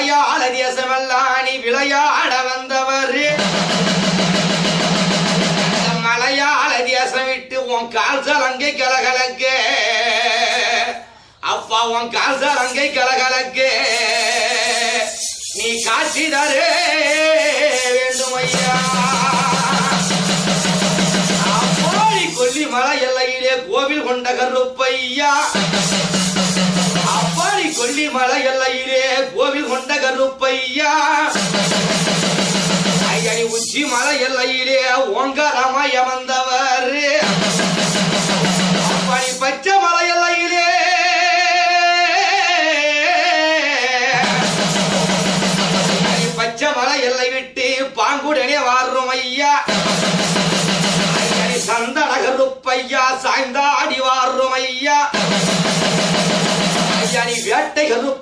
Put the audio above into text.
மலையாள தேசமெல்லாம் நீ விளையாட வந்தவர் மலையாள தேசம் விட்டு உன் கால் சலங்கை கலகலக்கு அப்பா உன் கால் சலங்கை கலகலக்கு நீ காட்சி தர வேண்டும் ஐயா அப்பாடி கொல்லி மலை எல்லையிலே கோவில் கொண்ட கருப்பையா அப்பாடி கொல்லி மலை எல்லையிலே கோவில் கொண்ட கருப்பையா ஐயனி உச்சி மலை எல்லையிலே ஓங்காரமாய் அமர்ந்தவர் அப்படி பச்சை மலை எல்லையிலே பச்சை மலை எல்லை விட்டு பாங்குடனே வாரும் ஐயா ஐயனி சந்தன கருப்பையா சாய்ந்தாடி வாரும் ஐயா ஐயனி வேட்டை கருப்ப